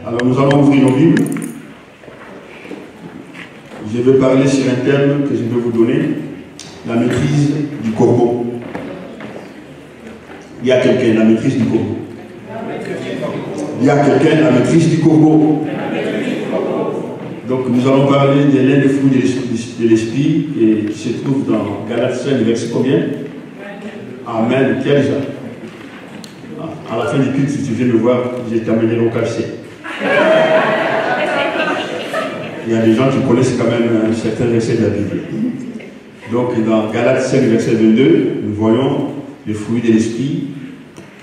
Alors nous allons ouvrir nos Bibles. Je vais parler sur un thème que je vais vous donner, la maîtrise du corbeau. Il y a quelqu'un, la maîtrise du corbeau. Il y a quelqu'un, la maîtrise du corbeau. Donc nous allons parler de l'un des fruits de l'esprit qui se trouve dans Galates 5, verset combien? Amen. Quel genre? À la fin du culte, si tu viens me voir, je vais t'amener au café. Il y a des gens qui connaissent quand même un certain verset de la Bible. Donc dans Galates 5, verset 22, nous voyons les fruits de l'esprit.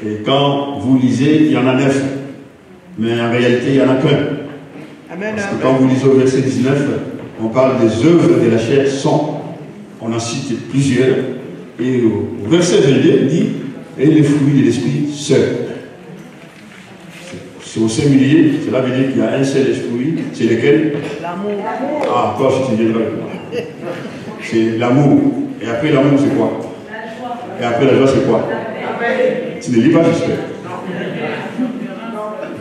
Et quand vous lisez, il y en a 9. Mais en réalité, il n'y en a qu'un. Parce que quand vous lisez au verset 19, on parle des œuvres de la chair sont. On en cite plusieurs. Et au verset 22, il dit, et les fruits de l'esprit seuls. C'est au singulier, cela veut dire qu'il y a un seul fruit, c'est lequel? L'amour. Ah, toi, si tu viendras avec moi. C'est l'amour. Et après l'amour, c'est quoi? Et après la joie, c'est quoi? Tu ne lis pas, j'espère.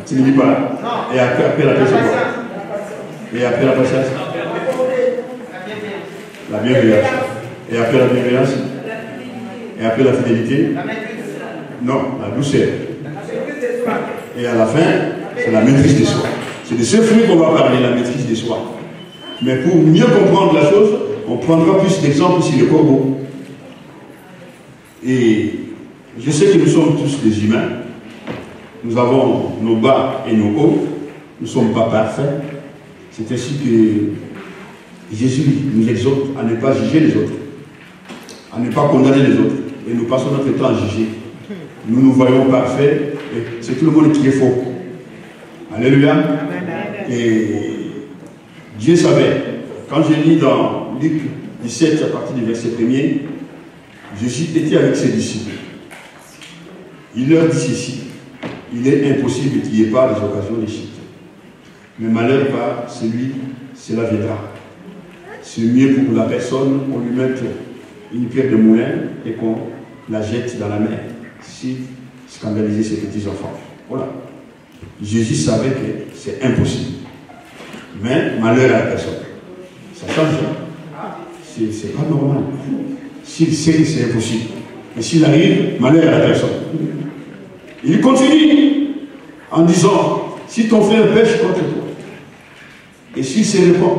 Tu ne lis pas. Et après la paix, c'est quoi? Et après la patience? La bienveillance. Et après la bienveillance? Et après la fidélité? Non, la douceur. Et à la fin, c'est la maîtrise de soi. C'est de ce fruit qu'on va parler, la maîtrise de soi. Mais pour mieux comprendre la chose, on prendra plus d'exemples sur le corbeau. Et je sais que nous sommes tous des humains. Nous avons nos bas et nos hauts. Nous ne sommes pas parfaits. C'est ainsi que Jésus nous exhorte à ne pas juger les autres, à ne pas condamner les autres. Et nous passons notre temps à juger. Nous nous voyons parfaits. C'est tout le monde qui est faux. Alléluia. Et Dieu savait. Quand je lis dans Luc 17 à partir du verset 1er, Jésus était avec ses disciples. Il leur dit ceci: il est impossible qu'il n'y ait pas des occasions de chute. Mais malheur par celui, cela viendra. C'est mieux pour la personne qu'on lui mette une pierre de moulin et qu'on la jette dans la mer. Si scandaliser ses petits-enfants. Voilà. Jésus savait que c'est impossible. Mais malheur à la personne. Ça change. C'est pas normal. S'il sait que c'est impossible. Mais s'il arrive, malheur à la personne. Il continue en disant, si ton frère pêche contre toi, et s'il se répand,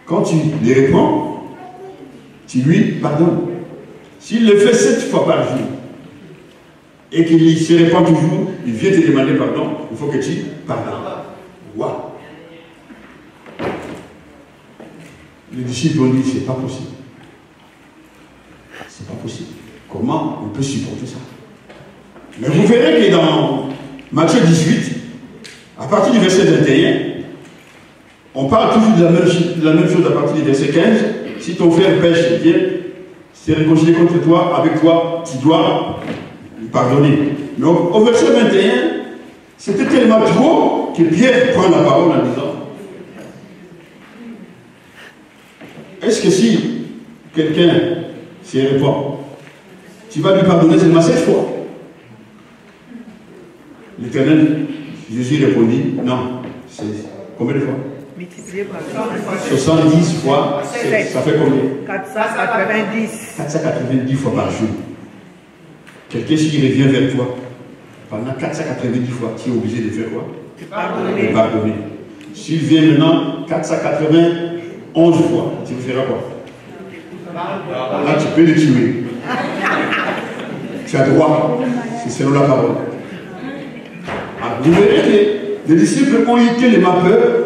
quand tu les réponds, tu lui pardonnes. S'il le fait 7 fois par jour, et qu'il se répand toujours, il vient te demander pardon, il faut que tu pardonnes. Waouh! Les disciples ont dit, c'est pas possible. C'est pas possible. Comment on peut supporter ça? Mais vous verrez que dans Matthieu 18, à partir du verset 21, on parle toujours de la même chose à partir du verset 15. Si ton frère pêche, viens, s'est réconcilié contre toi, avec toi, tu dois lui pardonner. Mais au verset 21, c'était tellement trop que Pierre prend la parole en disant, est-ce que si quelqu'un se répand, tu vas lui pardonner seulement 7 fois? L'Éternel, Jésus répondit, non, c'est combien de fois? 70 fois, ça fait combien? 490. 490 fois par jour. Quelqu'un s'il revient vers toi, pendant 490 fois, tu es obligé de faire quoi? De pardonner. S'il vient maintenant 491 fois, tu feras quoi? Là, tu peux le tuer. Tu as droit. C'est selon la parole. Alors, vous verrez que les disciples ont été les peur.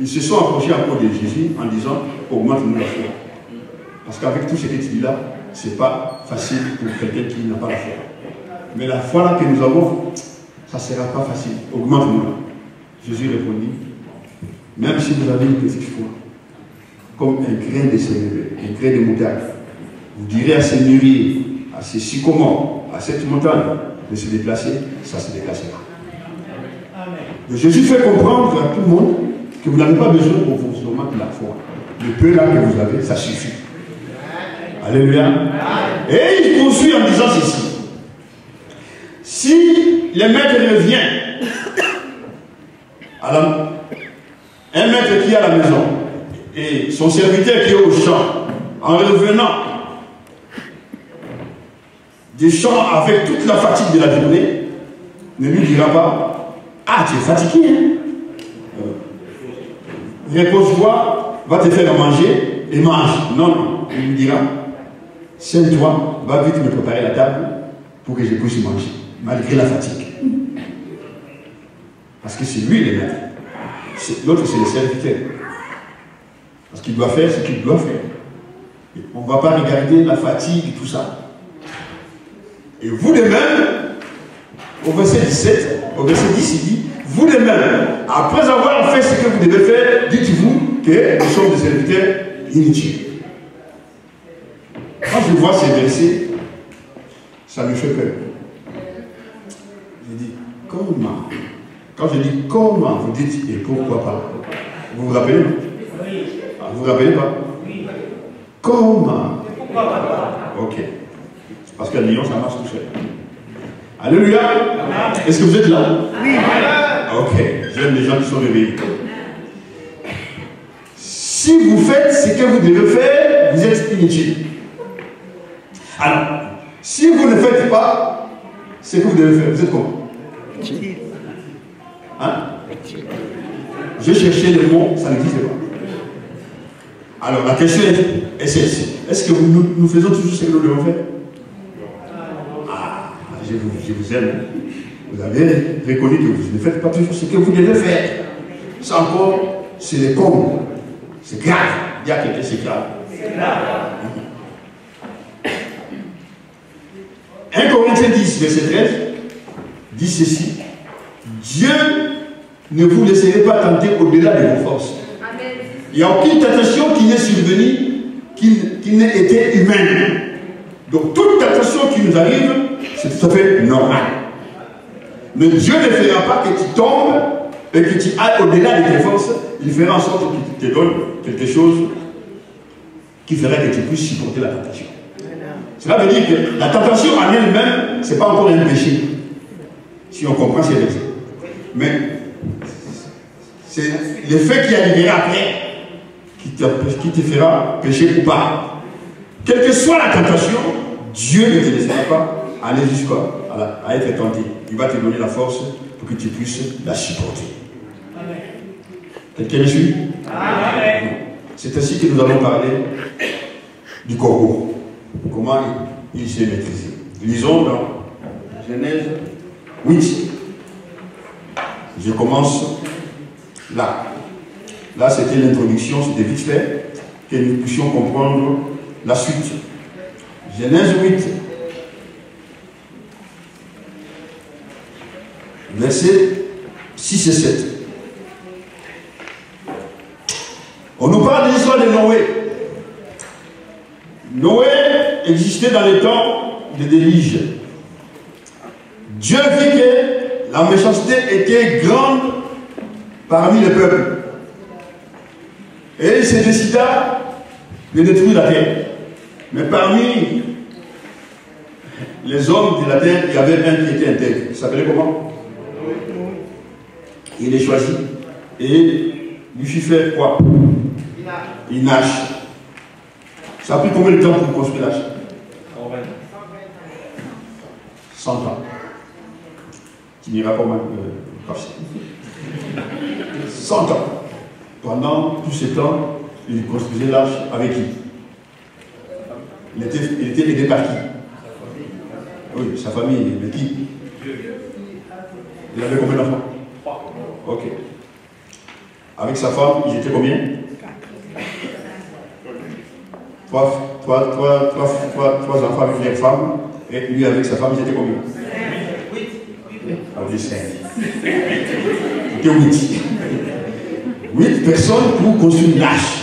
Ils se sont approchés encore de Jésus en disant, augmente-nous la foi. Parce qu'avec tout ce que tu dis là, ce n'est pas facile pour quelqu'un qui n'a pas la foi. Mais la foi là que nous avons, ça ne sera pas facile. Augmente-nous là. Jésus répondit, même si vous avez une petite foi, comme un grain de sénévé, un grain de moutarde, vous direz à ces mûriers, à ces sycomores, à cette montagne, de se déplacer, ça se déplacera. Et Jésus fait comprendre à tout le monde que vous n'avez pas besoin au fonctionnement de la foi. Le peu là que vous avez, ça suffit. Alléluia. Et il poursuit en disant ceci. Si le maître revient Alors, un maître qui est à la maison et son serviteur qui est au champ, en revenant des champs avec toute la fatigue de la journée, ne lui dira pas: ah, tu es fatigué, hein? Repose-toi, va te faire manger et mange. Non, non, il lui dira: saigne-toi, va vite me préparer la table pour que je puisse manger, malgré la fatigue. Parce que c'est lui le maître. L'autre, c'est le serviteur. Parce qu'il doit faire ce qu'il doit faire. Et on ne va pas regarder la fatigue et tout ça. Et vous de même, au verset 17, au verset 10, il dit: vous de même, après avoir fait ce que vous devez faire, dites-vous que nous sommes des serviteurs inutiles. Quand je vois ces versets, ça me fait peur. Je dis: comment? Quand je dis comment, vous dites: et pourquoi pas? Vous vous rappelez? Vous vous rappelez pas? Comment? Ok. Parce qu'à Lyon, ça marche tout seul. Alléluia. Est-ce que vous êtes là? Oui. Ok. J'aime les gens qui sont réveillés. Si vous faites ce que vous devez faire, vous êtes inutile. Alors, si vous ne faites pas ce que vous devez faire, vous êtes comment? Hein? J'ai cherché le mot, ça n'existe pas. Alors la question est celle-ci: est-ce que nous faisons toujours ce que nous devons faire? Ah, je vous aime. Vous avez reconnu que vous ne faites pas toujours ce que vous devez faire. Ça encore, c'est les cons. C'est grave. Il y a quelqu'un, c'est grave. C'est grave. 1 Corinthiens 10, verset 13, dit ceci: Dieu ne vous laisserez pas tenter au-delà de vos forces. Amen. Il n'y a aucune tentation qui n'est survenue, qui n'ait été humaine. Donc toute tentation qui nous arrive, c'est tout à fait normal. Mais Dieu ne fera pas que tu tombes et que tu ailles au-delà de tes forces. Il fera en sorte qu'il te donne quelque chose qui ferait que tu puisses supporter la tentation. Cela veut dire que la tentation en elle-même, ce n'est pas encore un péché. Si on comprend ces versets. Mais c'est l'effet qui arrivera après qui te fera pécher ou pas. Quelle que soit la tentation, Dieu ne te laissera pas aller jusqu'à être tenté. Il va te donner la force pour que tu puisses la supporter. Quelqu'un me suit? C'est ainsi que nous allons parler du corbeau. Comment il s'est maîtrisé. Lisons dans Genèse 8. Je commence là. Là, c'était l'introduction, c'était vite fait, que nous puissions comprendre la suite. Genèse 8, versets 6 et 7. On nous parle de l'histoire de Noé. Noé existait dans les temps de déluge. Dieu vit que la méchanceté était grande parmi les peuples. Et il se décida de détruire la terre. Mais parmi les hommes de la terre, il y avait un qui était intègre. Il s'appelait comment? Il est choisi. Et lui fit faire quoi? Il nage. Ça a pris combien de temps pour construire l'âge? 100 ans. Tu n'iras pas mal. 100 ans. Pendant tout ce temps, il construisait l'arche avec qui? Il était aidé par qui? Oui, sa famille, mais qui? Il avait combien d'enfants? 3. Ok. Avec sa femme, ils étaient combien? 3 enfants avec une femme, et lui avec sa femme, ils étaient combien? 8. Avec 5. C'était 8. 8 personnes pour construire une arche.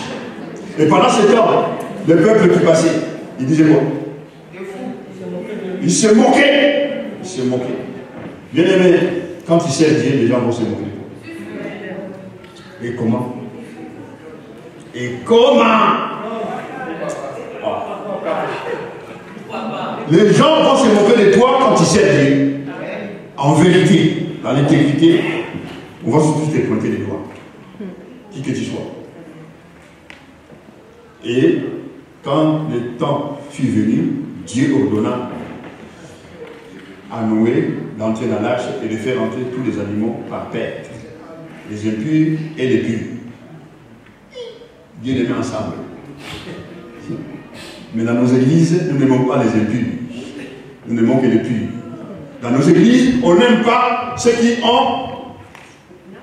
Et pendant ce temps, le peuple qui passait, il disait quoi? Il se moquait. Il se moquait. Bien aimé, quand il sert Dieu, les gens vont se moquer. Et comment? Et comment? Les gens vont se moquer de toi quand tu sers Dieu. En vérité, dans l'intégrité, on va surtout te pointer les doigts. Qui que tu sois. Et quand le temps fut venu, Dieu ordonna à Noé d'entrer dans l'arche et de faire entrer tous les animaux par paire, les impurs et les purs. Dieu les met ensemble. Mais dans nos églises, nous n'aimons pas les impurs. Nous n'aimons que les purs. Dans nos églises, on n'aime pas ceux qui ont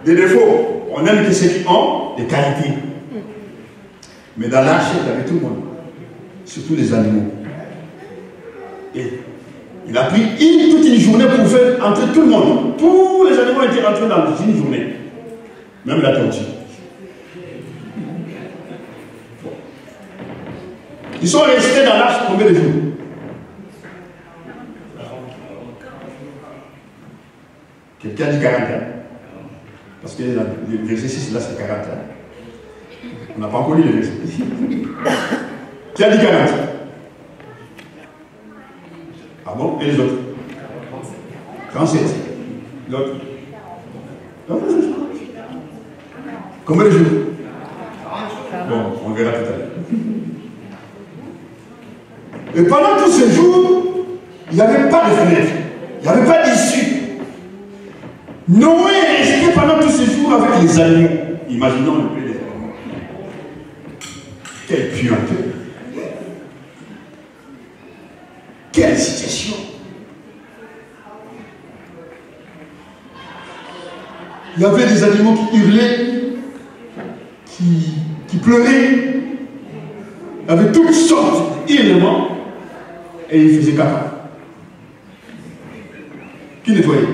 des défauts. On aime que ceux qui ont des qualités. Mais dans l'arche, il y avait tout le monde. Surtout les animaux. Et il a pris toute une journée pour faire entrer tout le monde. Tous les animaux étaient rentrés dans une journée. Même la tortue. Ils sont restés dans l'arche combien de jours? Quelqu'un dit 40 ans. Parce que le verset 6 là c'est 40 ans. On n'a pas encore lu le verset. Qui a dit 40? Ah bon? Et les autres? 37. L'autre? Combien de jours? Bon, on verra tout à l'heure. Et pendant tous ces jours, il n'y avait pas de fenêtre. Il n'y avait pas d'issue. Noé est resté pendant tous ces jours avec les animaux. Imaginons un peu les animaux. Quelle puanteur. Quelle situation. Il y avait des animaux qui hurlaient, qui pleuraient. Il y avait toutes sortes d'éléments. Et il faisait caca. Qui nettoyait?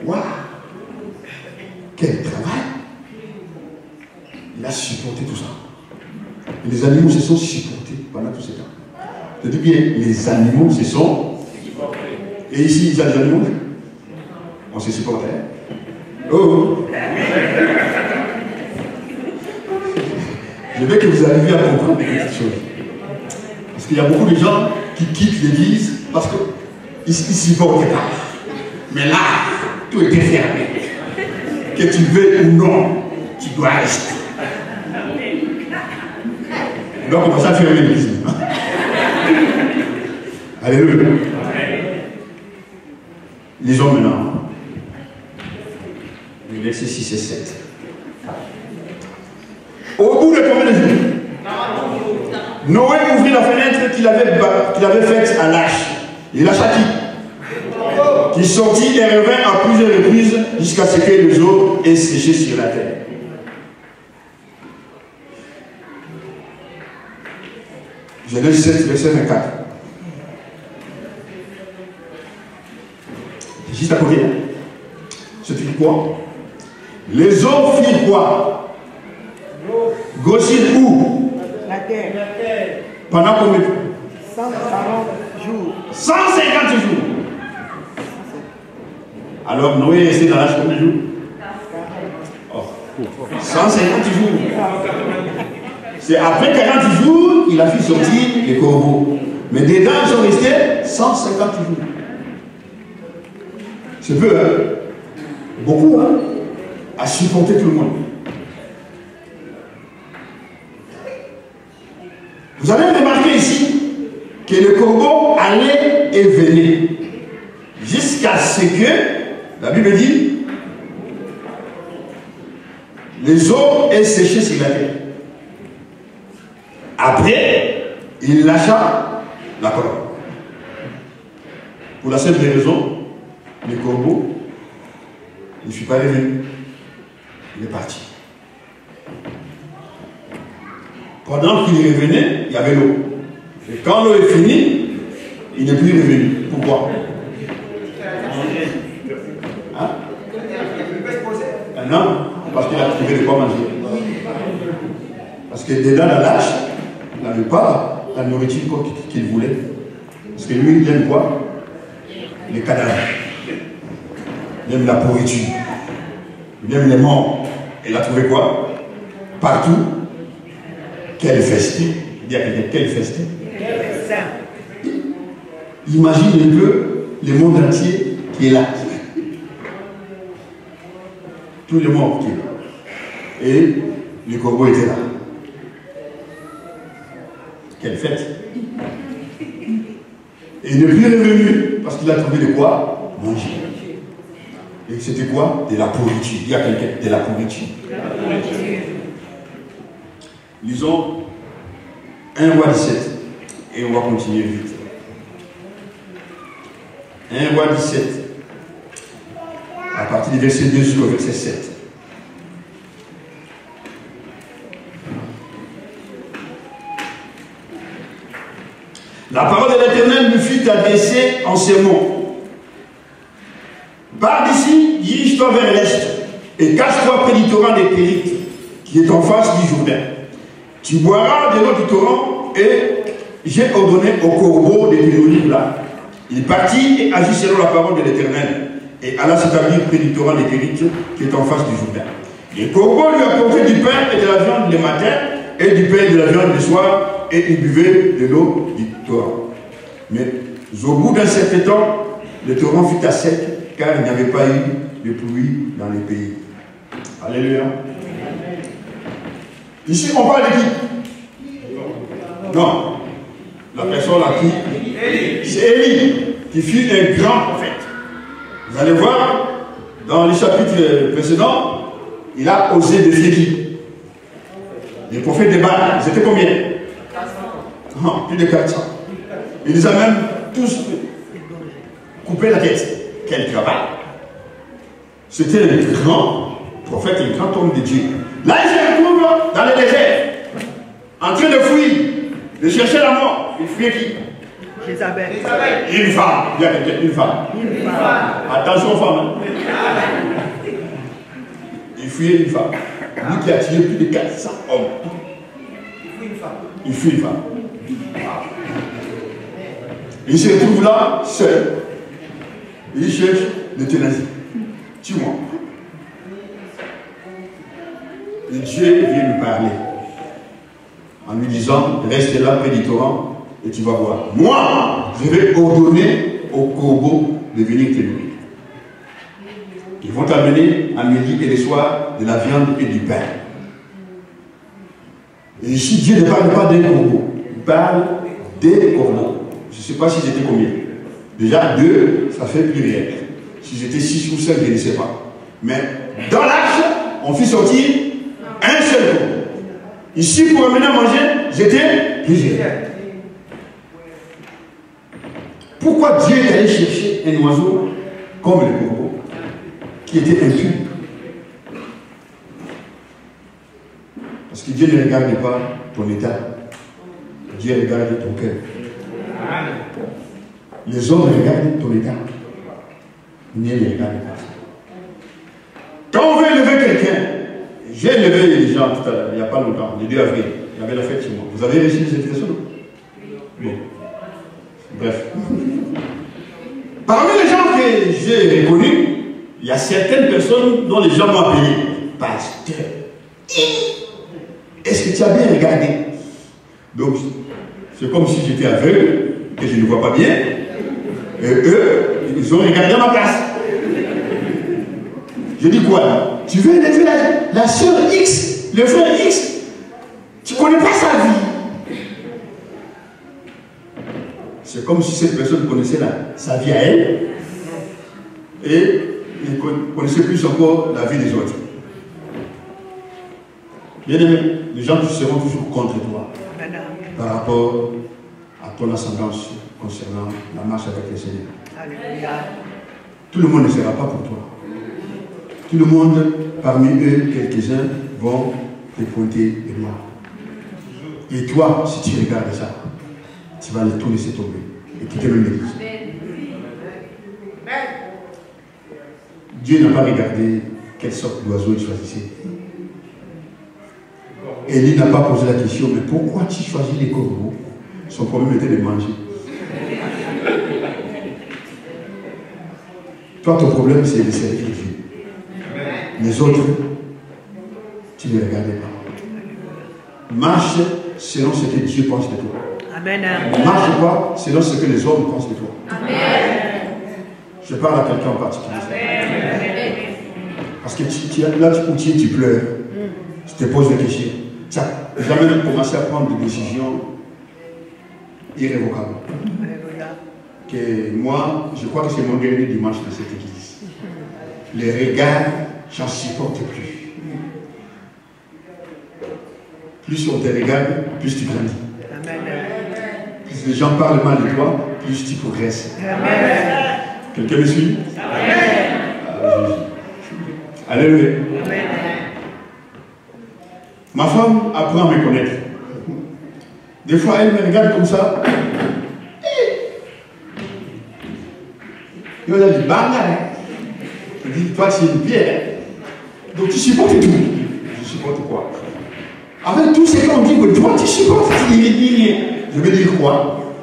Waouh! Quel travail! Il a supporté tout ça. Et les animaux se sont supportés pendant tout ce temps. Je dis bien, les animaux se sont supportés. Et ici, il y a des animaux. On se supportait. Oh! Je veux que vous arriviez à comprendre des petites choses. Parce qu'il y a beaucoup de gens qui quittent l'église parce qu'ils ne supportent pas. Mais là, tout était fermé. Que tu veux ou non, tu dois rester. Donc on va ça fermer l'église. Alléluia. Lisons maintenant. Les versets 6 et 7. Au bout de combien de jours? Noé ouvrit la fenêtre qu'il avait faite à l'arche. Il lâcha qui sortit et revint à plusieurs reprises jusqu'à ce que les eaux aient séché sur la terre. Genèse 7, verset 24. C'est juste à côté. C'est quoi? Les eaux firent quoi? Grossir où? La terre. Pendant combien? 140 jours. 150 jours. Alors Noé est resté dans l'arche combien de jours? 150 jours. C'est après 40 jours qu'il a fait sortir les corbeaux. Mais dedans, ils sont restés 150 jours. C'est peu, hein? Beaucoup, hein? À supporter tout le monde. Vous avez remarqué ici que le corbeau allait et venait jusqu'à ce que, la Bible dit, les eaux aient séché sur la terre. Après, il lâcha la colonne. Pour la simple raison, le corbeau ne fut pas revenu. Il est parti. Pendant qu'il revenait, il y avait l'eau. Et quand l'eau est finie, il n'est plus revenu. Pourquoi? Hein? Non, parce qu'il a trouvé de quoi manger. Parce que dedans la lâche, il n'avait pas la nourriture qu'il voulait. Parce que lui, il aime quoi? Les cadavres. Il aime la pourriture. Il aime les morts. Et il a trouvé quoi? Partout. Quel festin. Il dit à quelqu'un, quel festin. Imagine un peu le monde entier qui est là. Tout le monde qui est là. Et le corbeau était là. Quelle fête! Et il n'est plus revenu parce qu'il a trouvé de quoi manger. Et c'était quoi? De la pourriture. Il y a quelqu'un, de la pourriture. Lisons 1 roi 17 et on va continuer vite. 1 roi 17 à partir du verset 2 jusqu'au verset 7. La parole de l'Éternel lui fut adressée en ces mots. Pars d'ici, dirige-toi vers l'est, et cache-toi près du torrent des Kérith, qui est en face du Jourdain. Tu boiras de l'eau du torrent, et j'ai ordonné au corbeau de te nourrir là. Il partit et agit selon la parole de l'Éternel, et alla s'établir près du torrent des Kérith, qui est en face du Jourdain. Le corbeau lui apportait du pain et de la viande le matin, et du pain et de la viande le soir, et il buvait de l'eau du torrent. Mais au bout d'un certain temps, le torrent fut à sec, car il n'y avait pas eu de pluie dans le pays. Alléluia. Ici, on parle de qui? Non. La personne à qui? C'est Élie, qui fut un grand prophète. Vous allez voir, dans les chapitres précédents, il a osé défier qui? Les prophètes de Baal, ils étaient combien? Non, plus de 400. Il les a même tous coupé la tête. Quel travail! C'était un grand prophète, un grand homme de Dieu. Là, il se retrouve dans le désert, en train de fuir, de chercher la mort. Il fuyait qui? Jézabel. Une femme. Il y a une femme. Attention aux femmes. Il fuyait une femme. Lui qui a tué plus de 400 hommes. Il fuit une femme. Il se retrouve là, seul. Il cherche l'euthanasie. Tue-moi. Et Dieu vient lui parler en lui disant, reste là près du torrent et tu vas voir. Moi, je vais ordonner au corbeau de venir te nourrir. Ils vont t'amener à midi et le soir de la viande et du pain. Et ici, Dieu ne parle pas d'un corbeau, il parle des corbeaux. Je ne sais pas s'ils étaient combien. Déjà, 2, ça fait plus rien. S'ils étaient 6 ou 5, je ne sais pas. Mais dans l'arche, on fit sortir un seul corbeau. Ici, pour amener à manger, j'étais plusieurs. Pourquoi Dieu est allé chercher un oiseau comme le corbeau, qui était impur? Parce que Dieu ne regarde pas ton état. Dieu regarde ton cœur. Les hommes regardent ton état. Dieu ne regarde pas ça. Quand on veut élever quelqu'un, j'ai élevé les gens tout à l'heure, il n'y a pas longtemps, le 2 avril, il y avait la fête chez moi. Vous avez reçu les invitations? Bon. Bref. Parmi les gens que j'ai reconnus, il y a certaines personnes dont les gens m'ont appelé pasteur. Est-ce que tu as bien regardé? Donc, c'est comme si j'étais aveugle, que je ne vois pas bien. Et eux, ils ont regardé à ma place. Je dis quoi là? Tu veux élever la sœur X, le frère X? Tu ne connais pas sa vie. C'est comme si cette personne connaissait sa vie à elle. Et il connaissait plus encore la vie des autres. Bien aimé, les gens seront toujours contre toi par rapport à ton ascendance concernant la marche avec le Seigneur. Alléluia. Tout le monde ne sera pas pour toi. Tout le monde, parmi eux, quelques-uns vont te pointer du doigt. Et toi, si tu regardes ça, tu vas tout laisser tomber et quitter même l'église. Dieu n'a pas regardé quelle sorte d'oiseau il choisissait. Élie n'a pas posé la question, mais pourquoi tu choisis les corbeaux? Son problème était de manger. Toi, ton problème, c'est de servir Dieu. Les autres, tu ne les regardais pas. Marche selon ce que Dieu pense de toi. Amen. Marche pas selon ce que les hommes pensent de toi. Amen. Je parle à quelqu'un en particulier. Amen. Parce que là où tu pleures, tu te poses des questions. Tu n'as jamais commencé à prendre des décisions irrévocables. Que moi, je crois que c'est mon dernier dimanche dans cette église. Les regards, j'en supporte plus. Plus on te regarde, plus tu grandis. Plus les gens parlent mal de toi, plus tu progresses. Quelqu'un me suit? Alléluia. Ma femme apprend à me connaître. Des fois, elle me regarde comme ça. Il a dit, banga. Je dis, toi, c'est une pierre. Donc, tu supportes tout. Je supporte quoi? Avec tout ce qu'on dit, que toi, tu supportes. Tu dis rien. Je vais dire quoi?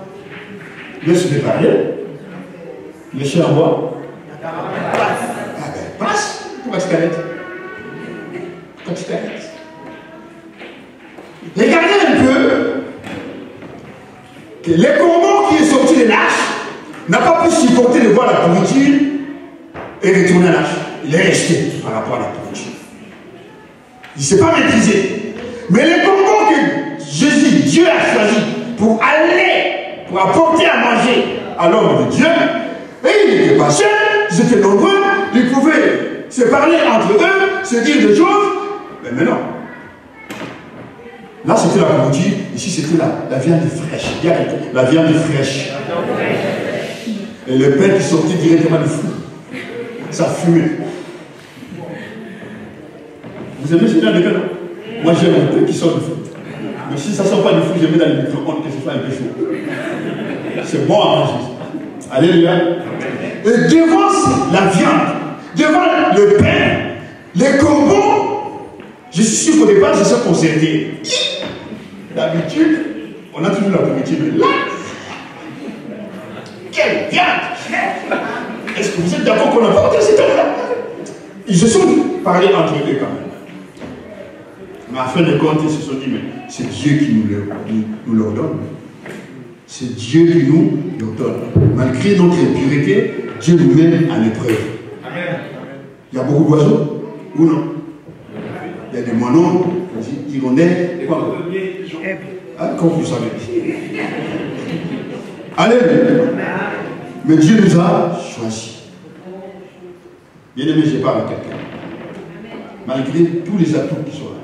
Laisse-le parler. Laisse-le en bois. Ah ben, passe. Pourquoi tu t'arrêtes? Pourquoi tu t'arrêtes? Regardez un peu que le corbeau qui est sorti de l'arche n'a pas pu supporter de voir la pourriture et retourner à l'arche. Il est resté par rapport à la pourriture. Il ne s'est pas maîtrisé. Mais le corbeau que Jésus, Dieu a choisi pour aller, pour apporter à manger à l'homme de Dieu, et il n'était pas seul, ils étaient nombreux, ils pouvaient se parler entre eux, se dire des choses, mais non. Là, c'était la pourriture, ici, c'était la viande fraîche. La viande fraîche. Et le pain qui sortait directement du four. Ça fumait. Vous aimez ce genre de pain? Moi, j'aime un pain qui sort du four. Mais si ça ne sort pas du four, je mets dans le micro-ondes que ce soit un peu chaud. C'est bon à manger. Alléluia. Et devant la viande, devant le pain, les corbeaux, je suis sûr qu'au départ, c'est ça qu'on s'est dit. D'habitude, on a toujours la pourriture, mais là, quelle viande! Est-ce que vous êtes d'accord qu'on a porté cet homme-là? Ils se sont parlé entre eux quand même. Mais à fin de compte, ils se sont dit, mais c'est Dieu qui nous leur donne. C'est Dieu qui nous leur donne. Malgré notre impureté, Dieu nous met à l'épreuve. Il y a beaucoup d'oiseaux? Ou non? Il y a des moineaux, des hirondelles, quoi? Ah, comme vous savez. Alléluia. Mais Dieu nous a choisis. Bien aimé, je parle à quelqu'un. Malgré tous les atouts qui sont là,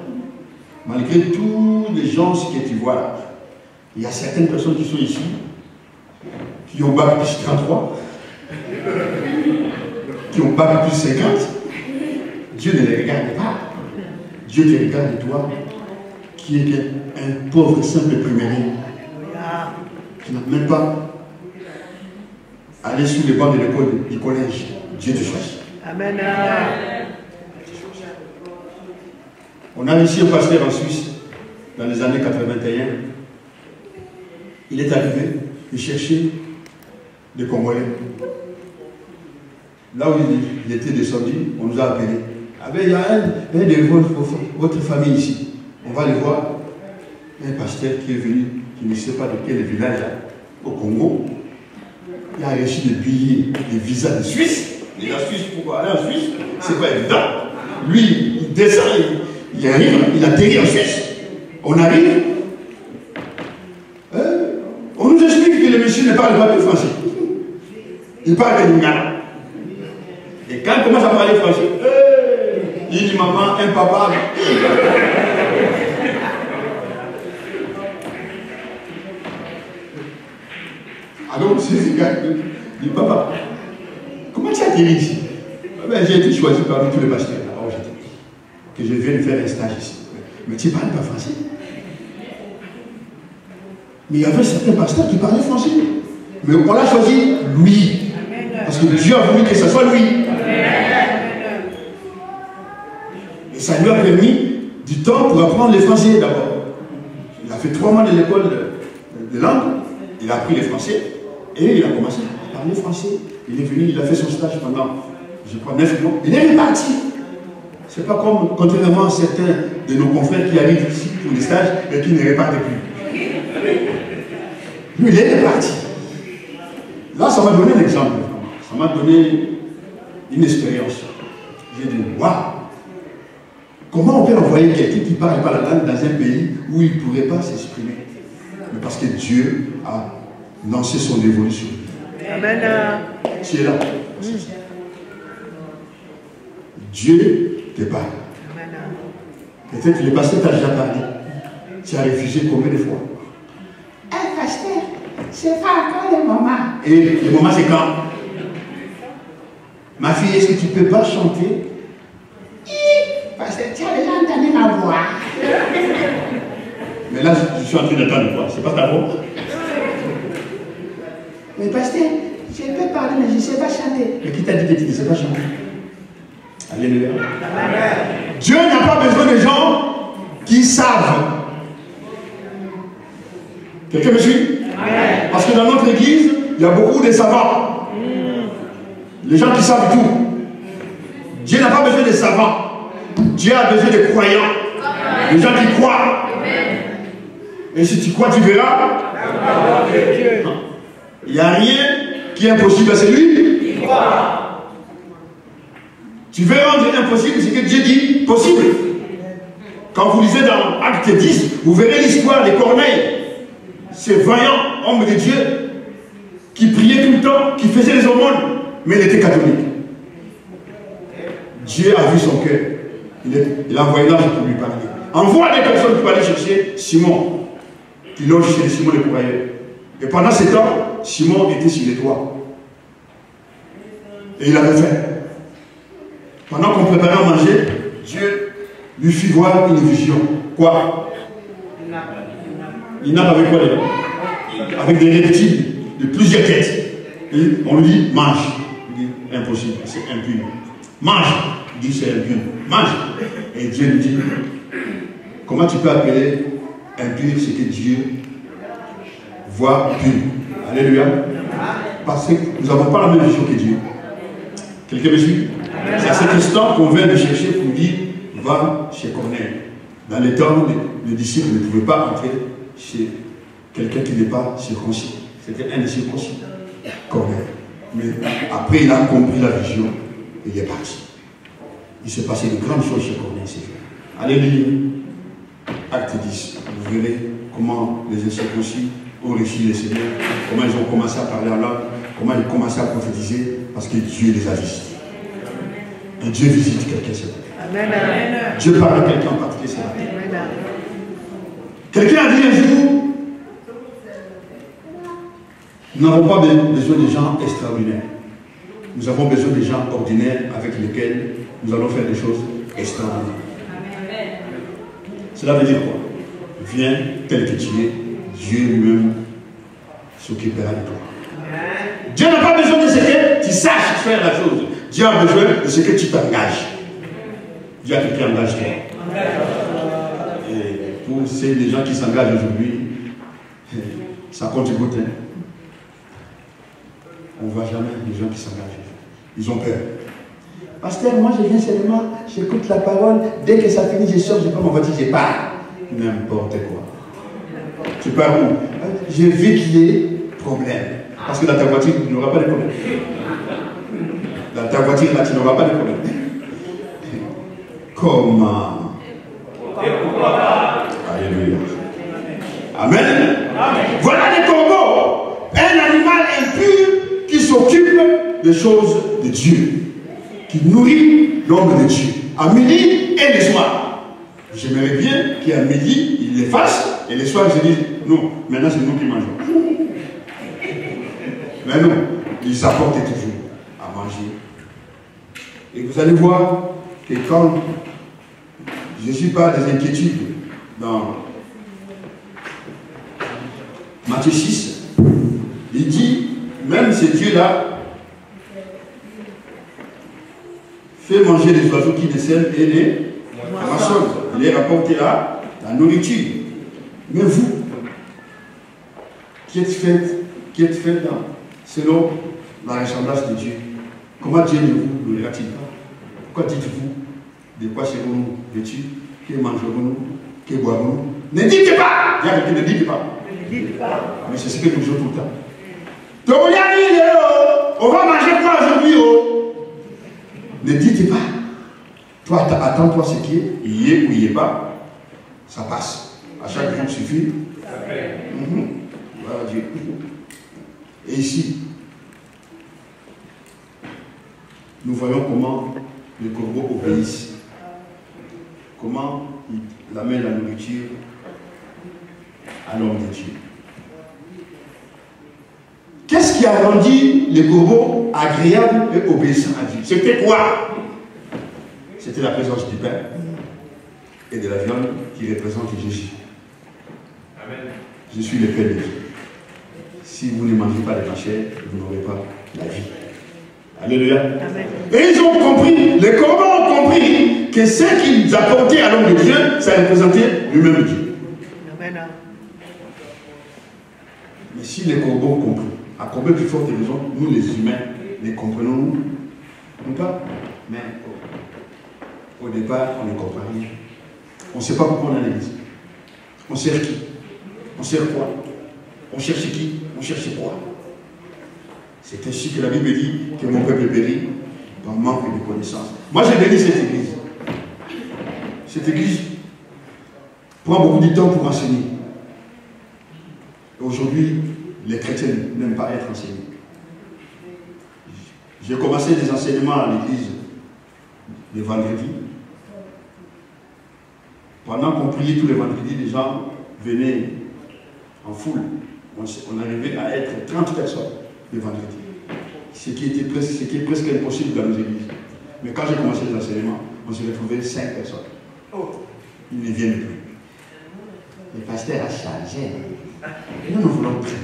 malgré tous les gens que tu vois là, il y a certaines personnes qui sont ici, qui ont bac plus 33, qui ont bac plus 50. Dieu ne les regarde pas. Dieu te regarde, toi, qui est un pauvre simple primérien, qui n'a même pas allé sous les bancs de l'école du collège. Dieu te choisit. Amen. On a ici un pasteur en Suisse, dans les années 81. Il est arrivé, il cherchait des Congolais. Là où il était descendu, on nous a appelés. Ah ben, il y a un de votre famille ici. On va le voir. Un pasteur qui est venu, qui ne sait pas de quel village au Congo. Il a reçu des billets, des visas de Suisse. Et la Suisse, pourquoi aller en Suisse? C'est pas évident. Lui, il descend, il arrive, il atterrit en Suisse. On arrive. On nous explique que le monsieur ne parle pas de français. Il parle de Lingala. Et quand il commence à parler français, il dit maman, un papa. Alors, ce gars dit papa, comment tu as atterri ici? Ben, j'ai été choisi parmi tous les pasteurs. Alors, j'ai dit que je viens faire un stage ici. Mais tu ne parles pas français. Mais il y avait certains pasteurs qui parlaient français. Mais on l'a choisi lui. Parce que Dieu a voulu que ce soit lui. Et ça lui a permis du temps pour apprendre le français d'abord. Il a fait 3 mois de l'école de langue. Il a appris le français. Et il a commencé à parler français. Il est venu, il a fait son stage pendant, je crois, 9 mois. Il est reparti. C'est pas comme, contrairement à certains de nos confrères qui arrivent ici pour des stages et qui ne repartent plus. Lui, il est reparti. Là, ça m'a donné un exemple. Ça m'a donné une expérience. J'ai dit, waouh! Comment on peut envoyer quelqu'un qui parle pas la langue dans un pays où il ne pourrait pas s'exprimer? Mais parce que Dieu a lancé son évolution. Amen. Tu es là. Dieu te parle. Peut-être le pasteur t'a déjà parlé. Tu as refusé combien de fois? Pasteur, c'est pas encore le moment. Et le moment c'est quand? Ma fille, est-ce que tu ne peux pas chanter? Pasteur, tu as déjà entendu ma voix. Mais là, je suis en train d'entendre quoi? C'est pas ta voix? Mais pasteur, je peux parler, mais je ne sais pas chanter. Mais qui t'a dit que tu ne sais pas chanter? Alléluia. Dieu n'a pas besoin de gens qui savent. Quelqu'un me suit? Parce que dans notre église, il y a beaucoup de savants. Les gens qui savent tout. Dieu n'a pas besoin de savants. Dieu a besoin de croyants. Les gens qui croient. Et si tu crois, tu verras. Il n'y a rien qui est impossible à celui qui croit. Tu veux rendre impossible ce que Dieu dit possible. Quand vous lisez dans Acte 10, vous verrez l'histoire de Corneille. Ce vaillant homme de Dieu qui priait tout le temps, qui faisait les aumônes, mais il était catholique. Dieu a vu son cœur. Il a envoyé l'ange pour lui parler. Envoie des personnes pour aller chercher Simon, qui loge chez Simon le pourvoyeur. Et pendant ce temps, Simon était sur les toits. Et il avait faim. Pendant qu'on préparait à manger, Dieu lui fit voir une vision. Quoi? Il n'a avec quoi dedans? Avec des reptiles de plusieurs têtes. Et on lui dit, mange. Il dit, impossible, c'est impur. Mange. Il dit, c'est impur. Mange. Et Dieu lui dit, comment tu peux appeler impur ce que Dieu voit pur? Alléluia. Parce que nous n'avons pas la même vision que Dieu. Quelqu'un me suit? C'est à cet instant qu'on vient de chercher pour dire, va chez Corneille. Dans les temps, les disciples ne pouvaient pas entrer chez quelqu'un qui n'est pas circoncis. C'était un circoncis, Corneille. Mais après, il a compris la vision et il est parti. Il s'est passé de grandes choses chez Corneille. Alléluia. Acte 10. Vous verrez comment les incirconcis ont reçu le Seigneur, comment ils ont commencé à parler en langue, comment ils ont commencé à prophétiser, parce que Dieu les a visités. Et Dieu visite quelqu'un, c'est vrai. Amen. Dieu parle à quelqu'un en particulier, c'est vrai. Quelqu'un a dit un jour, nous n'avons pas besoin de gens extraordinaires. Nous avons besoin de gens ordinaires avec lesquels nous allons faire des choses extraordinaires. Cela veut dire quoi? Viens tel que tu es, Dieu lui-même s'occupera de toi. Dieu n'a pas besoin de ce que tu saches faire la chose. Dieu a besoin de ce que tu t'engages. Dieu a quelqu'un engage-toi. Et pour les gens qui s'engagent aujourd'hui, ça compte beaucoup. On ne voit jamais les gens qui s'engagent. Ils ont peur. Pasteur, moi je viens seulement, j'écoute la parole, dès que ça finit, je sors, je prends mon voiture, je pars. N'importe quoi. Tu pars où? Je veux qu'il y ait problème. Parce que dans ta voiture, tu n'auras pas de problème. Dans ta voiture, là, tu n'auras pas de problème. Comment? Alléluia. Amen. Voilà les corbeaux. Un animal impur qui s'occupe des choses de Dieu. Qui nourrit l'homme de Dieu. À midi et le soir. J'aimerais bien qu'à midi, il les fasse. Et le soir, je dis, non, maintenant c'est nous qui mangeons. Mais non, ils apportent toujours à manger. Et vous allez voir que quand Jésus parle des inquiétudes dans Matthieu 6, il dit, même ce Dieu-là fait manger les oiseaux qui descendent et les moissonnent. Il les rapporte à la nourriture. Mais vous, qui êtes fait selon la ressemblance de Dieu, comment Dieu ne vous nourrira-t-il pas? Pourquoi dites-vous de quoi serons-nous vêtus? Que mangerons-nous? Que boirons-nous? Ne dites pas! Il y a quelqu'un ne dites pas. Mais c'est ce que nous disons tout le temps. On va manger quoi aujourd'hui? Ne dites pas. Toi, attends-toi ce qui est, il y est ou il n'y est pas, ça passe. À chaque jour suffit. Voilà Dieu. Et ici, nous voyons comment les corbeaux obéissent. Comment ils amènent la nourriture à l'homme de Dieu. Qu'est-ce qui a rendu les corbeaux agréables et obéissants à Dieu? C'était quoi? C'était la présence du pain et de la viande qui représente Jésus. Amen. Je suis le pain de vie. Si vous ne mangez pas de ma chair, vous n'aurez pas la vie. Alléluia. Amen. Et ils ont compris, les corbeaux ont compris que ce qu'ils apportaient à l'homme de Dieu, ça représentait lui-même Dieu. Amen. Mais si les corbeaux ont compris, à combien plus forte raison, nous les humains, les comprenons-nous? Non pas? Mais au départ, on ne comprend rien. On ne sait pas pourquoi on est à l'église. On sert qui? On sert quoi? On cherche qui? On cherche quoi? C'est ainsi que la Bible dit que mon peuple périt par manque de connaissances. Moi, j'ai béni cette église. Cette église prend beaucoup de temps pour enseigner. Aujourd'hui, les chrétiens n'aiment pas être enseignés. J'ai commencé des enseignements à l'église le vendredi. Pendant qu'on priait tous les vendredis, les gens venaient en foule. On arrivait à être 30 personnes le vendredi. Ce qui est presque impossible dans nos églises. Mais quand j'ai commencé les enseignements, on s'est retrouvé 5 personnes. Ils ne viennent plus. Le pasteur a changé. Et nous voulons prier.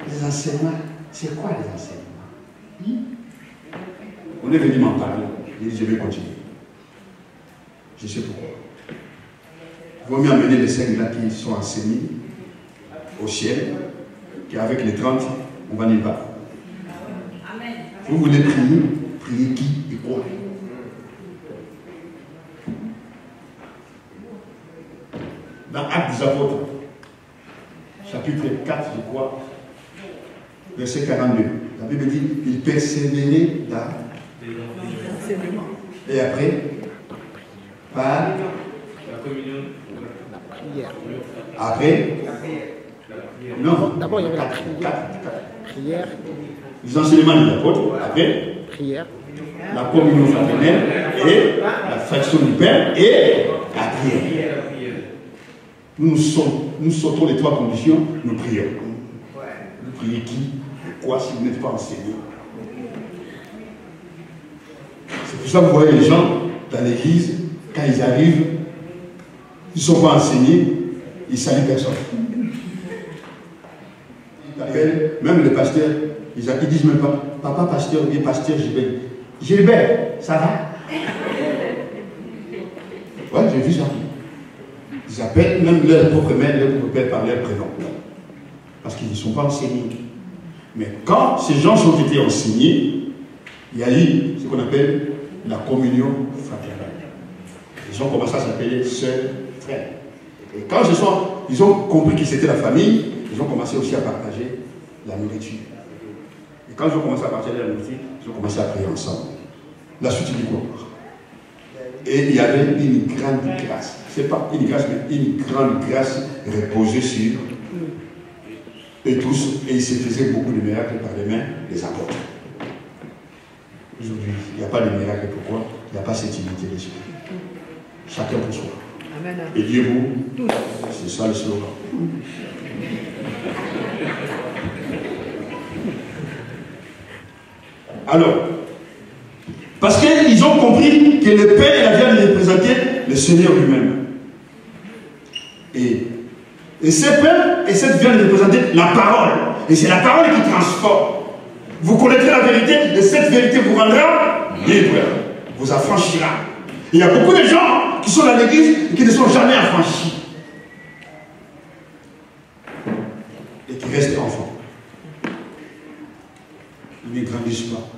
Les enseignements, c'est quoi les enseignements? On est venu m'en parler. J'ai dit, je vais continuer. Je sais pourquoi. Il vaut mieux amener les 5 là qui sont enseignés au ciel qu'avec les 30, on va n'y pas. Vous voulez prier? Prier qui et quoi? Dans Actes des Apôtres, chapitre 4, je crois, verset 42, la Bible dit, il persévérait dans l'enseignement. Et après, par la communion. Après, non, d'abord il y avait la prière. Les enseignements des apôtres, après, prière, la communion fraternelle et la fraction du pain et la prière. Nous sautons les 3 conditions, nous prions. Vous priez qui? Quoi si vous n'êtes pas enseigné? C'est pour ça que vous voyez les gens dans l'église, quand ils arrivent, ils ne sont pas enseignés, ils ne saluent personne. Ils appellent, même les pasteurs, ils ne disent même pas, papa pasteur ou bien pasteur Gilbert. Gilbert, ça va? Ouais, j'ai vu ça. Ils appellent même leur propre mère, leur propre père par leur prénom. Parce qu'ils ne sont pas enseignés. Mais quand ces gens ont été enseignés, il y a eu ce qu'on appelle la communion fraternelle. Ils ont commencé à s'appeler sœurs, frères. Et quand ils ont compris que c'était la famille, ils ont commencé aussi à partager la nourriture. Et quand ils ont commencé à partager la nourriture, ils ont commencé à prier ensemble. La suite du corps. Et il y avait une grande grâce. Ce n'est pas une grâce, mais une grande grâce reposée sur eux tous. Et il se faisait beaucoup de miracles par les mains des apôtres. Aujourd'hui, il n'y a pas de miracle. Pourquoi? Il n'y a pas cette unité d'esprit. Chacun pour soi. Amen. Et Dieu vous, c'est ça le slogan. Alors, parce qu'ils ont compris que le pain et la viande représentaient le Seigneur lui-même. Et ce pain et cette viande représentaient la parole. Et c'est la parole qui transforme. Vous connaîtrez la vérité et cette vérité vous rendra libre, vous affranchira. Il y a beaucoup de gens qui sont dans l'église et qui ne sont jamais affranchis. Et qui restent enfants. Ils ne grandissent pas.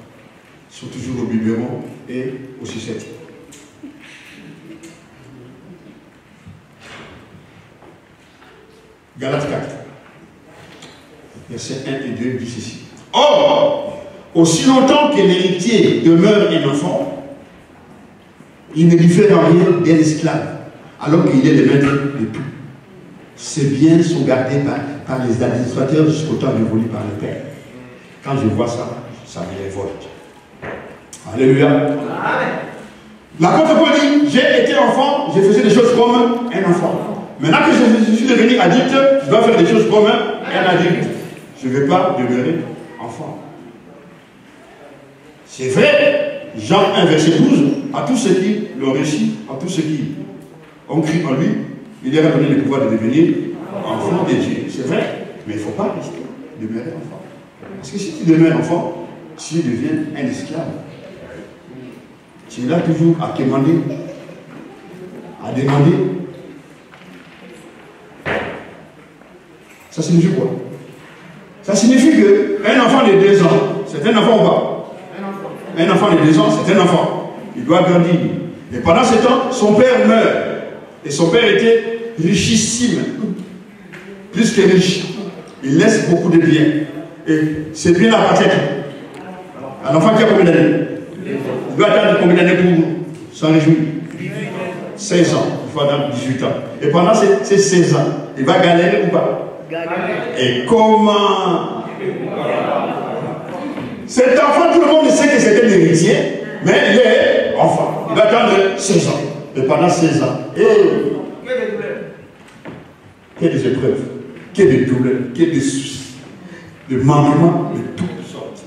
Ils sont toujours au biberon et au sucette. Galates 4, versets 1 et 2 dit ceci. Or, aussi longtemps que l'héritier demeure un enfant, Il ne diffère en rien d'un esclave, alors qu'il est le maître de tout. Ses biens sont gardés par les administrateurs jusqu'au temps dévolu par le Père. Quand je vois ça, ça me révolte. Alléluia. L'apôtre Paul dit, j'ai été enfant, je faisais des choses comme un enfant. Maintenant que je suis devenu adulte, je dois faire des choses comme un adulte. Je ne vais pas demeurer enfant. C'est vrai, Jean 1, verset 12, à tous ceux qui l'ont réussi, à tous ceux qui ont cru en lui, il leur a donné le pouvoir de devenir enfant de Dieu. C'est vrai, mais il ne faut pas rester, demeurer enfant. Parce que si tu demeures enfant, tu deviens un esclave. Tu es là toujours à demander, Ça signifie quoi? Ça signifie qu'un enfant de 2 ans, c'est un enfant ou pas? Un enfant de 2 ans, c'est un enfant. Il doit grandir. Et pendant ce temps, son père meurt. Et son père était richissime. Plus que riche. Il laisse beaucoup de biens. Et ces biens appartiennent. Un enfant qui a combien d'années? Il doit attendre combien d'années pour s'en réjouir? 16 ans. Il faut attendre 18 ans. Et pendant ces 16 ans, il va galérer ou pas? Et comment? Cet enfant, tout le monde sait que c'est un héritier, mais il est enfant. Il va attendre 16 ans. Et pendant 16 ans, quelles épreuves, quelles douleurs, quels soucis, des mandements de toutes sortes.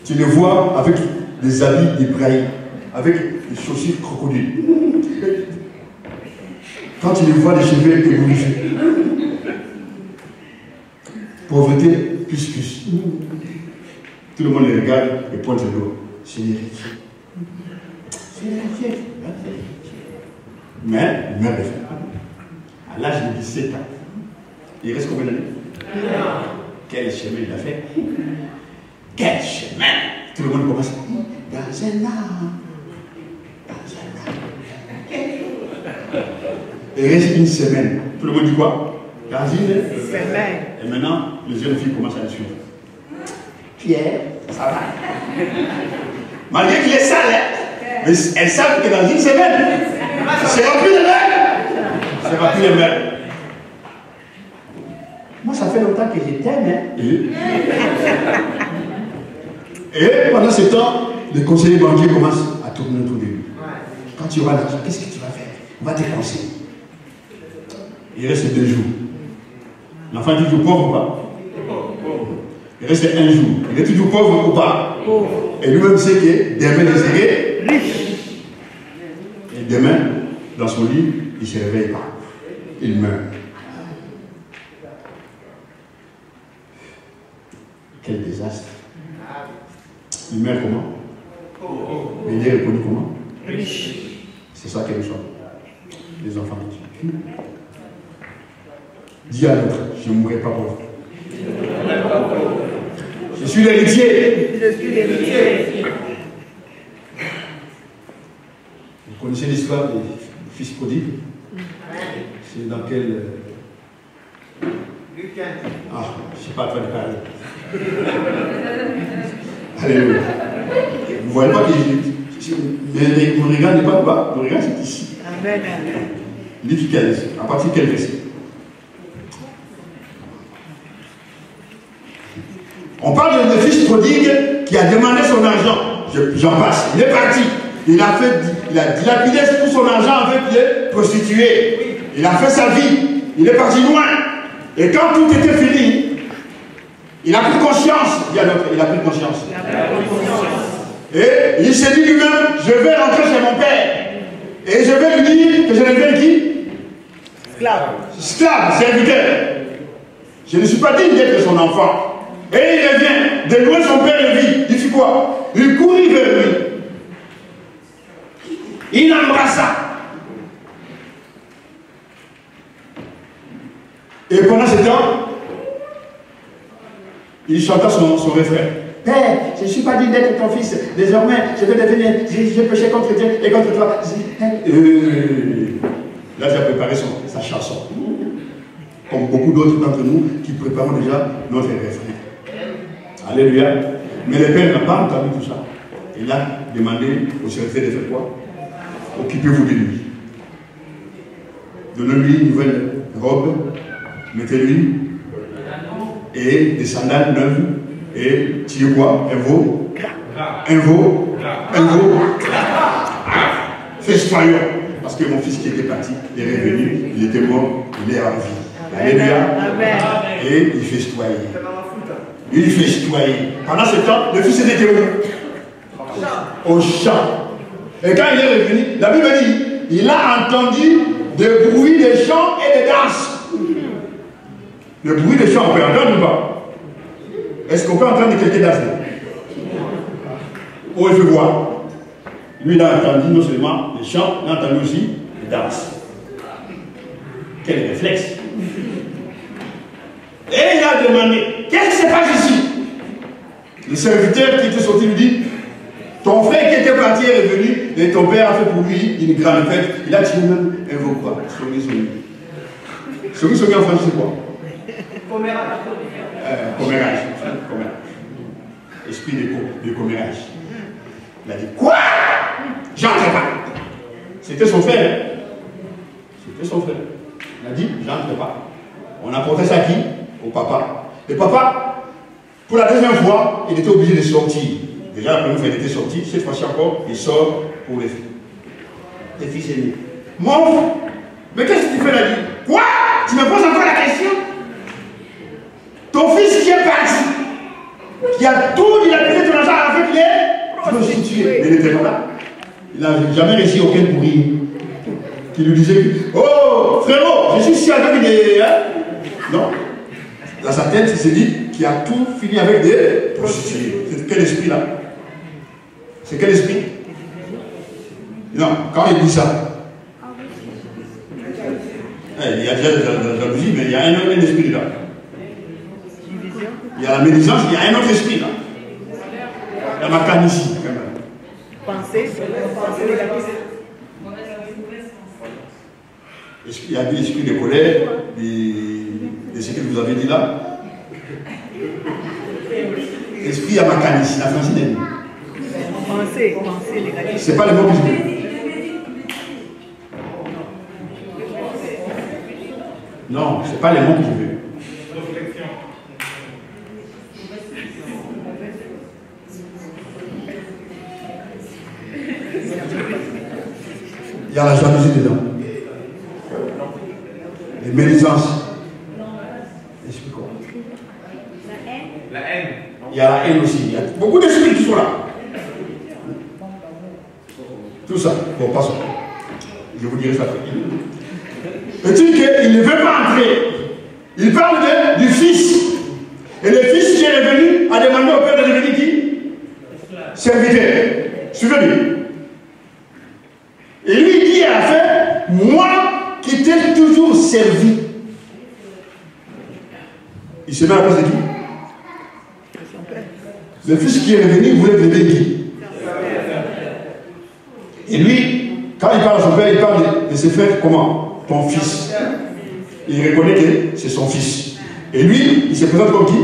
Tu le vois avec des habits hébraïques, avec des chaussures crocodiles. Quand tu le vois, les cheveux ébouriffés. Pauvreté, plus. Tout le monde les regarde et pointe le doigt. C'est l'héritier. C'est l'héritier. Mais il meurt de faim. À l'âge de 17 ans. Il reste combien d'années? Quel chemin il a fait? Quel chemin? Tout le monde commence. Dans un an. Il reste une semaine. Tout le monde dit quoi? Dans une semaine. Et maintenant, les jeunes filles commencent à le suivre. Pierre, ça va. Malgré qu'il est sale, mais elles savent que dans une semaine, c'est rempli de mer. C'est rempli de mer. Moi, ça fait longtemps que je t'aime. Et pendant ce temps, les conseillers banquiers commencent à tourner autour de lui. Quand tu auras l'argent, qu'est-ce que tu vas faire? On va te conseiller. Il reste 2 jours. L'enfant est toujours pauvre ou pas? Il reste 1 jour. Il est toujours pauvre ou pas? Et lui-même sait que demain il serait riche. Et demain, dans son lit, il ne se réveille pas. Il meurt. Quel désastre. Il meurt comment? Il est reconnu comment? Riche. C'est ça que nous sommes. Les enfants de Dieu. Dis à l'autre, je ne mourrai pas pauvre. Je suis l'héritier. Vous connaissez l'histoire du fils prodigue? C'est dans quel... Ah, je ne sais pas à toi de parler. Alléluia. Vous ne voyez pas que mon regard n'est pas là-bas. Mon regard, c'est ici. Amen. Livre 15. À partir de quel verset? On parle de fils prodigue qui a demandé son argent. J'en passe. Il est parti. Il a dilapidé tout son argent avec les prostituées. Il a fait sa vie. Il est parti loin. Et quand tout était fini, il a pris conscience. Il a pris conscience. Et il s'est dit lui-même, je vais rentrer chez mon père. Et je vais lui dire que je deviens qui? Esclave, serviteur. Je ne suis pas digne d'être son enfant. Et il revient, de loin son père le vit. Il fait quoi? Il courit vers lui. Il l'embrassa. Et pendant ce temps, il chanta son refrain. Père, je ne suis pas digne d'être ton fils. Désormais, je vais devenir, j'ai péché contre Dieu et contre toi. Là, j'ai préparé sa chanson. Comme beaucoup d'autres d'entre nous qui préparons déjà notre refrain. Alléluia. Mais le père n'a pas entendu tout ça. Il a demandé au secrétaire de faire quoi? Occupez-vous de lui. Donnez-lui une nouvelle robe, mettez-lui et des sandales neuves et tirez quoi? Un veau. Un veau. Un veau. Festoyons. Parce que mon fils qui était parti est revenu, il était mort, il est en vie. Alléluia. Et il festoyait. Il festoyait. Pendant ce temps, le fils était où? Au champ. Et quand il est revenu, la Bible dit, il a entendu des bruits de chants et de danses. Le bruit de chants, on peut entendre ou pas? Est-ce qu'on peut entendre quelqu'un danser? Oh, il faut voir. Lui, il a entendu non seulement les chants, il a entendu aussi les danses. Quel réflexe! Et il a demandé, qu'est-ce qui se passe ici? Le serviteur qui était sorti lui dit, ton frère qui était parti est revenu, et ton père a fait pour lui une grande fête. Il a tiré même un veau quoi? Somi. Somi en français, c'est quoi? Commérage. Esprit de commérage. Il a dit, quoi? J'entre pas. C'était son frère. C'était son frère. Il a dit, j'entre pas. On a porté ça à qui? Au papa. Et papa, pour la deuxième fois, il était obligé de sortir. Déjà, la première fois, il était sorti. Cette fois-ci encore, il sort pour les fils aînés. Mon, mais qu'est-ce que tu fais là? Quoi? Tu me poses encore la question? Ton fils qui est parti, qui a tout dilapidé ton argent avec les prostituées. Il n'était pas là. Il n'a jamais réussi aucun bruit qui lui disait, oh frérot, je suis ici avec des... Hein? Non. Dans sa tête, il s'est dit qu'il a tout fini avec des prostituées. C'est quel esprit là? C'est quel esprit? Non, quand il dit ça, il y a déjà de la jalousie, mais il y a un autre esprit là. Il y a la médisance, il y a un autre esprit là. Il y a ma canne ici, quand même. Pensez négative. Il y a l'esprit de colère, de ce que vous avez dit là. L'esprit à ma canne ici, la francine. Pensez négative. C'est pas le mot que je veux. Non, c'est pas les mots que je veux. Il y a la jalousie dedans. Les médisances. Explique quoi? La haine. Il y a la haine aussi. Il y a beaucoup d'esprits qui sont là. Tout ça. Bon, passons. Je vous dirai ça. Il dit qu'il ne veut pas entrer. Il parle du fils. Et le fils qui est revenu a demandé au père de devenir qui? Serviteur. Suivez-lui. Et lui dit à la fin, moi qui t'ai toujours servi. Il se met à la place de qui? Le fils qui est revenu voulait devenir qui? Et lui, quand il parle à son père, il parle de ses frères comment? Ton fils. Il reconnaît que c'est son fils. Et lui, il se présente comme qui?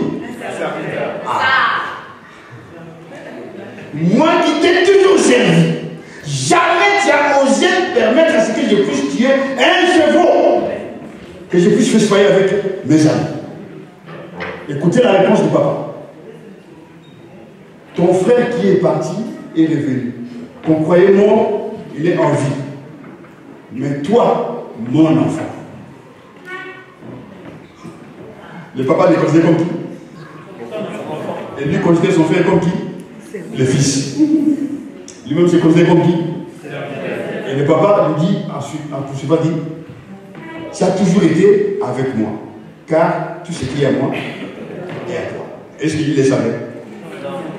Moi qui t'ai toujours servi. Jamais tu as osé permettre à ce que je puisse tuer un chevaux. Que je puisse festoyer avec mes amis. Écoutez la réponse du papa. Ton frère qui est parti est revenu. Qu'on croyait mort, il est en vie. Mais toi, mon enfant. Le papa le considère comme qui? Et lui considère son frère comme qui? Le fils. Lui-même se considère comme qui? Et le papa lui dit, ensuite, en poursuivant, dit, tu as toujours été avec moi, car tout ce qui est à moi est à toi. Est-ce qu'il le savait?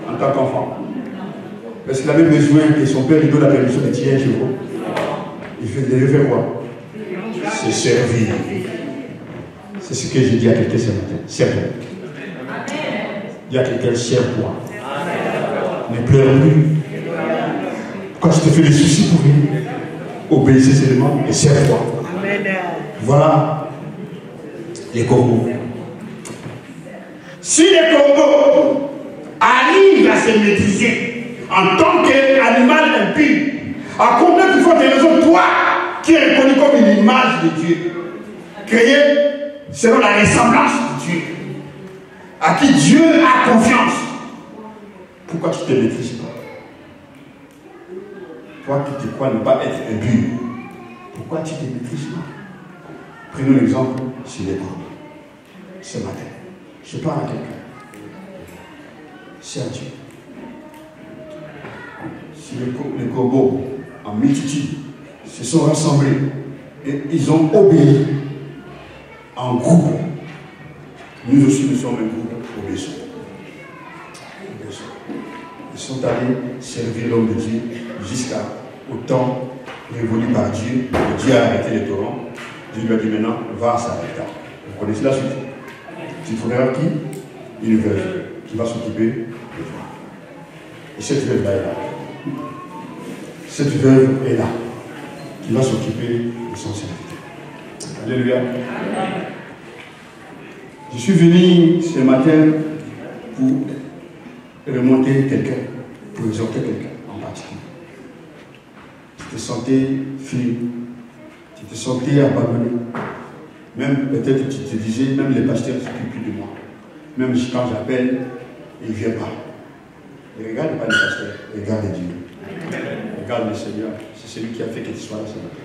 En tant qu'enfant. Parce qu'il avait besoin que son père lui donne la permission de tirer un chevaux. Il devait faire quoi? Se servir. C'est ce que j'ai dit à quelqu'un ce matin. Serve. Il y a quelqu'un, serve-toi. Ne pleure plus. Quand je te fais des soucis pour lui, obéissez seulement et serve-toi. Voilà les corbeaux. Si les corbeaux arrivent à se maîtriser en tant qu'animal impur, À combien de fois des raisons, toi, qui es reconnu comme une image de Dieu, créé selon la ressemblance de Dieu, à qui Dieu a confiance, pourquoi tu ne te maîtrises pas? Toi qui te crois ne pas être imbu, pourquoi tu ne te maîtrises pas? Prenons l'exemple sur les corps. Ce matin, je parle à quelqu'un. C'est à Dieu. Si les corbeaux, en multitude, se sont rassemblés et ils ont obéi en groupe, nous aussi nous sommes un groupe obéissant. Ils sont allés servir l'homme de Dieu jusqu'au temps révolu par Dieu. Dieu a arrêté les torrents. Dieu lui a dit maintenant, va à Sarepta. Vous connaissez la suite. Tu trouveras qui? Une veuve qui va s'occuper de toi. Et cette veuve-là est là. Cette veuve est là, qui va s'occuper de son serviteur. Alléluia. Je suis venu ce matin pour remonter quelqu'un, pour exhorter quelqu'un en particulier. Tu te sentais fini, tu te sentais abandonné. Même peut-être tu te disais, même les pasteurs ne s'occupent plus de moi. Même quand j'appelle, ils ne viennent pas. Et regarde pas les pasteurs, regarde Dieu. Regarde le Seigneur, c'est celui qui a fait que tu sois là ce matin.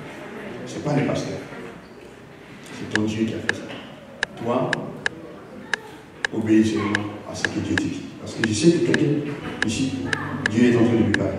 Ce n'est pas les pasteurs. C'est ton Dieu qui a fait ça. Toi, obéis seulement à ce que Dieu te dit. Parce que je sais que quelqu'un ici, Dieu est en train de lui parler.